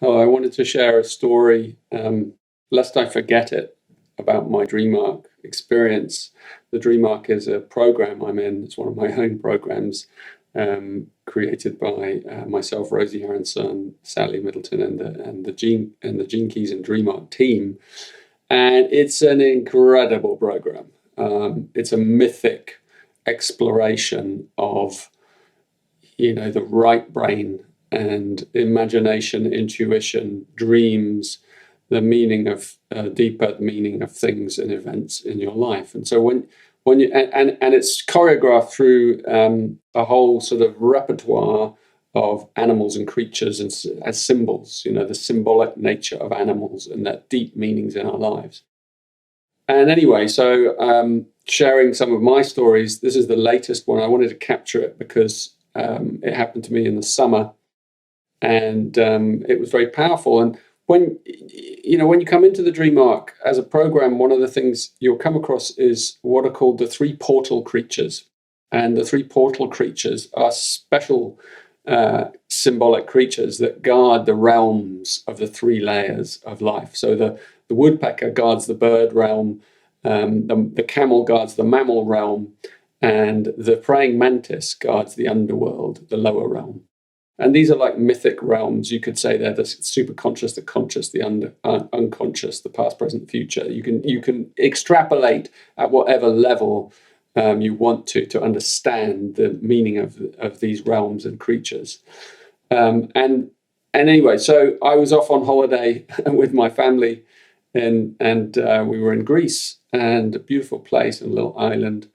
Oh, I wanted to share a story, lest I forget it, about my DreamWork experience. The DreamWork is a program I'm in. It's one of my own programs, created by myself, Rosie Aronson, Sally Middleton, and the Gene Keys and DreamWork team. And it's an incredible program. It's a mythic exploration of the right brain and imagination, intuition, dreams, the meaning of deeper meaning of things and events in your life. And so when you and it's choreographed through a whole sort of repertoire of animals and creatures and as symbols, the symbolic nature of animals and their deep meanings in our lives. And anyway, so sharing some of my stories, this is the latest one. I wanted to capture it because it happened to me in the summer, and it was very powerful. And when you come into the Dream Arc as a program, one of the things you'll come across is what are called the three portal creatures. And the three portal creatures are special symbolic creatures that guard the realms of the three layers of life. So the woodpecker guards the bird realm, the camel guards the mammal realm, and the praying mantis guards the underworld, the lower realm. And these are like mythic realms. You could say they're the super conscious, the conscious, the unconscious, the past, present, future. You can extrapolate at whatever level you want to understand the meaning of these realms and creatures. And anyway, so I was off on holiday with my family, and we were in Greece, and a beautiful place, a little island.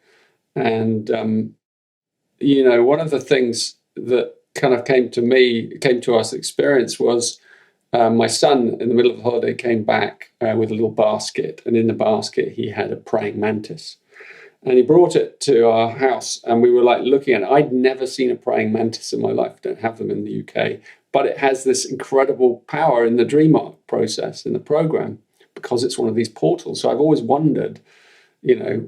And one of the things that kind of came to us experience was my son in the middle of the holiday came back with a little basket, and in the basket he had a praying mantis. And he brought it to our house, and we were like looking at it. I'd never seen a praying mantis in my life. Don't have them in the UK, but it has this incredible power in the dream arc process in the program because it's one of these portals. So I've always wondered,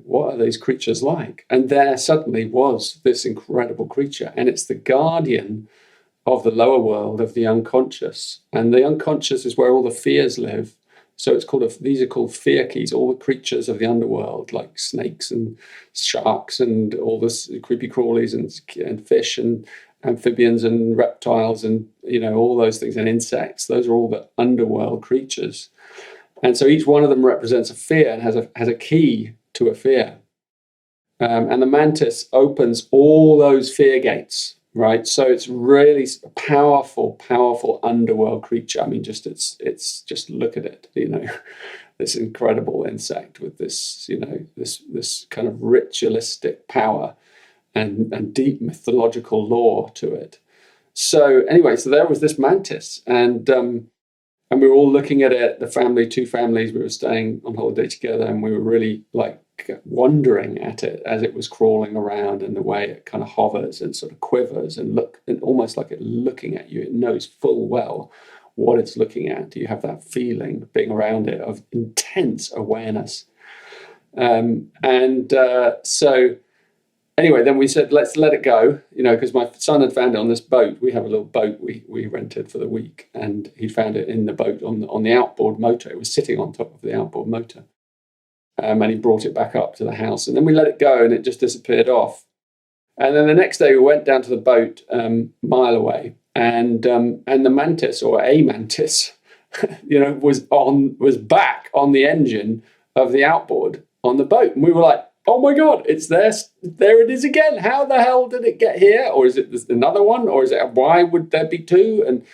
what are these creatures like? And there suddenly was this incredible creature, and it's the guardian of the lower world, of the unconscious. And the unconscious is where all the fears live. So these are called fear keys, all the creatures of the underworld, like snakes and sharks and all this creepy crawlies and fish and amphibians and reptiles and, all those things, and insects. Those are all the underworld creatures. And so each one of them represents a fear and has a key to a fear. And the mantis opens all those fear gates, right? So it's really a powerful, powerful underworld creature. I mean, it's just look at it, this incredible insect with this, this kind of ritualistic power and deep mythological lore to it. So anyway, so there was this mantis, and we were all looking at it, two families, we were staying on holiday together, and we were really like wondering at it as it was crawling around, and the way it kind of hovers and sort of quivers and almost like it looking at you. It knows full well what it's looking at. You have that feeling being around it of intense awareness. So anyway, then we said, let's let it go, because my son had found it on this boat. We have a little boat we rented for the week, and he found it in the boat on the outboard motor. It was sitting on top of the outboard motor. And he brought it back up to the house. And then we let it go, and it just disappeared off. And then the next day we went down to the boat a mile away, and the mantis, or a mantis, was back on the engine of the outboard on the boat. And we were like, oh my God, it's there. There it is again. How the hell did it get here? Or is it another one? Or why would there be two? And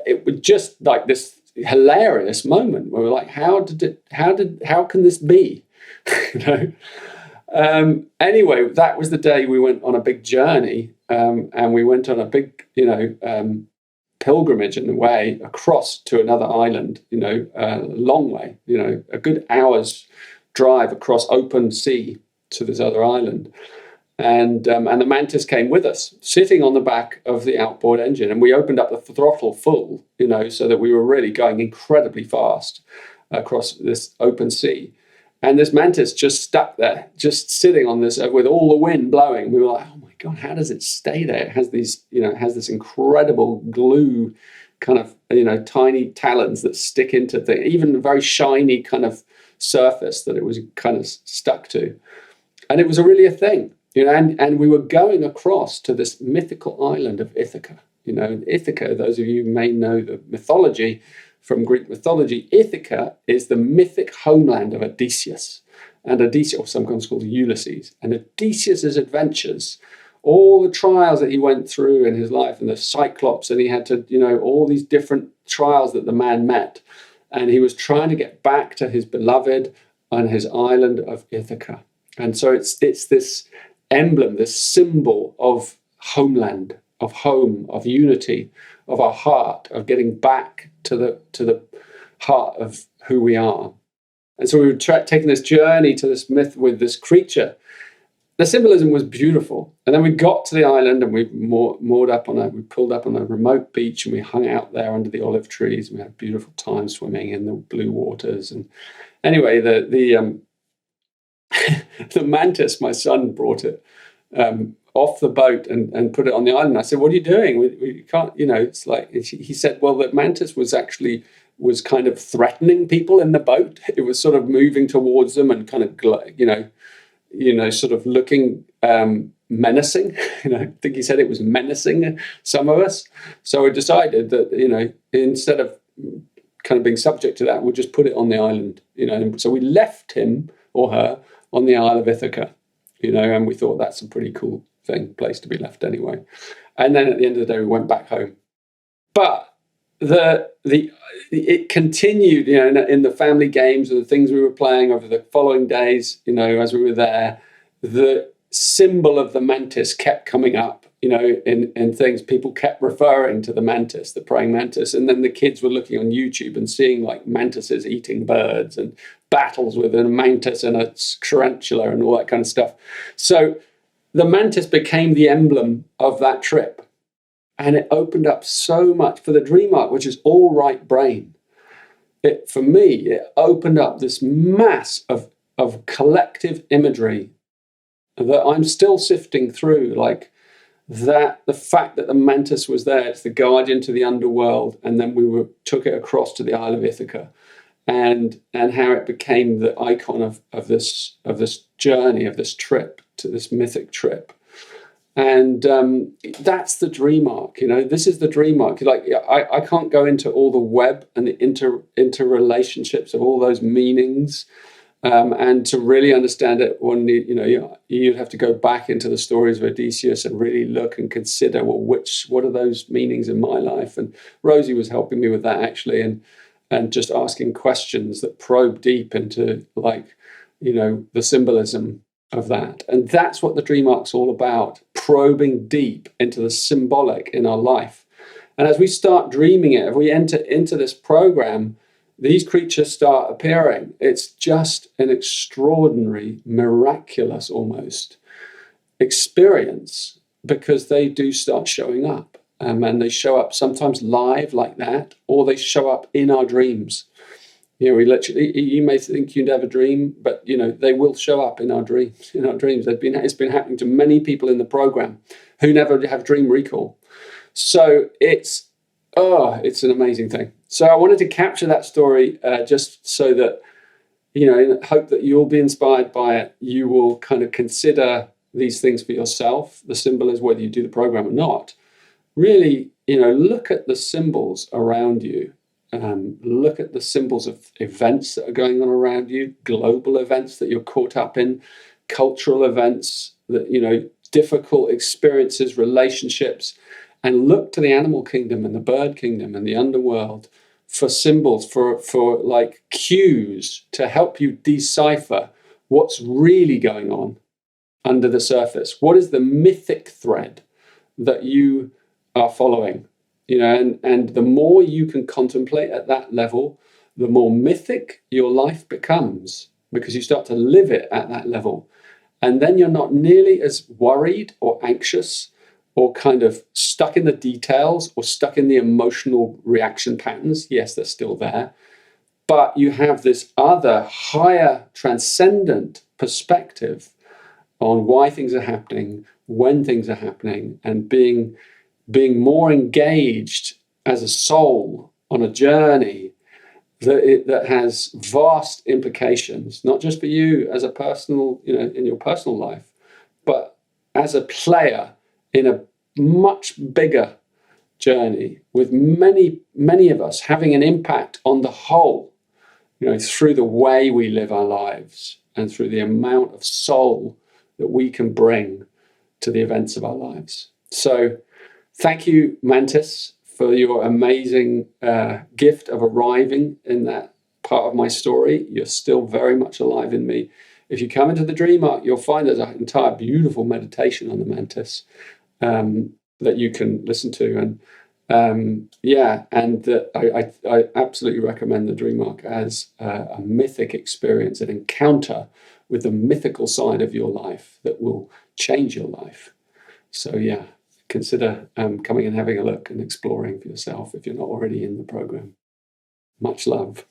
it was just like this hilarious moment where we're like, how can this be? Anyway, that was the day we went on a big journey, and we went on a big, pilgrimage in a way across to another island, a long way, a good hour's drive across open sea to this other island. And the mantis came with us, sitting on the back of the outboard engine, and we opened up the throttle full, so that we were really going incredibly fast across this open sea. And this mantis just stuck there, just sitting on this with all the wind blowing. We were like, oh my God, how does it stay there? It has these, it has this incredible glue kind of, tiny talons that stick into things, even a very shiny kind of surface that it was kind of stuck to. And it was really a thing, and we were going across to this mythical island of Ithaca. Ithaca, those of you who may know the mythology from Greek mythology, Ithaca is the mythic homeland of Odysseus. And Odysseus, or sometimes called Ulysses. And Odysseus's adventures, all the trials that he went through in his life, and the Cyclops, and he had to, all these different trials that the man met. And he was trying to get back to his beloved on his island of Ithaca. And so it's this emblem, this symbol of homeland, of home, of unity, of our heart, of getting back to the heart of who we are. And so we were taking this journey to this myth with this creature. The symbolism was beautiful. And then we got to the island and we pulled up on a remote beach, and we hung out there under the olive trees. And we had a beautiful time swimming in the blue waters. And anyway, the mantis, my son brought it off the boat and put it on the island. I said, "What are you doing? We can't, it's like," he said, "Well, the mantis was kind of threatening people in the boat. It was sort of moving towards them and kind of, sort of looking menacing. I think he said it was menacing some of us. So we decided that, instead of kind of being subject to that, we'll just put it on the island, So we left him or her on the Isle of Ithaca, and we thought that's a pretty cool place to be left anyway. And then at the end of the day, we went back home. But it continued, in the family games and the things we were playing over the following days, as we were there, the symbol of the mantis kept coming up, in things. People kept referring to the mantis, the praying mantis. And then the kids were looking on YouTube and seeing like mantises eating birds and battles with a mantis and a tarantula and all that kind of stuff. So the mantis became the emblem of that trip. And it opened up so much for the dream arc, which is all right brain. For me, it opened up this mass of collective imagery that I'm still sifting through, like that the fact that the mantis was there, it's the guardian to the underworld, and then we took it across to the Isle of Ithaca, and how it became the icon of this journey, of this trip, to this mythic trip. And that's the dream arc, this is the dream arc. Like, I can't go into all the web and the interrelationships of all those meanings. And to really understand it, you'd have to go back into the stories of Odysseus and really look and consider, well, what are those meanings in my life? And Rosie was helping me with that, actually, and just asking questions that probe deep into, the symbolism of that. And that's what the dream arc's all about, probing deep into the symbolic in our life. And as we start dreaming it, if we enter into this program, these creatures start appearing. It's just an extraordinary, miraculous almost experience, because they do start showing up. And they show up sometimes live like that, or they show up in our dreams. You may think you never dream, but they will show up in our dreams. It's been happening to many people in the program who never have dream recall. So it's an amazing thing. So I wanted to capture that story just so that, in hope that you'll be inspired by it. You will kind of consider these things for yourself. The symbol is whether you do the program or not. Really, look at the symbols around you. Look at the symbols of events that are going on around you, global events that you're caught up in, cultural events, that, difficult experiences, relationships, and look to the animal kingdom and the bird kingdom and the underworld for symbols, for like cues to help you decipher what's really going on under the surface. What is the mythic thread that you are following? And the more you can contemplate at that level, the more mythic your life becomes, because you start to live it at that level. And then you're not nearly as worried or anxious or kind of stuck in the details or stuck in the emotional reaction patterns. Yes, they're still there. But you have this other higher transcendent perspective on why things are happening, when things are happening, and being more engaged as a soul on a journey that has vast implications, not just for you as a personal, in your personal life, but as a player in a much bigger journey, with many of us having an impact on the whole, through the way we live our lives and through the amount of soul that we can bring to the events of our lives. So thank you, Mantis, for your amazing gift of arriving in that part of my story. You're still very much alive in me. If you come into the Dream Arc, you'll find there's an entire beautiful meditation on the Mantis that you can listen to. And I absolutely recommend the Dream Arc as a mythic experience, an encounter with the mythical side of your life that will change your life. So yeah, consider coming and having a look and exploring for yourself if you're not already in the program. Much love.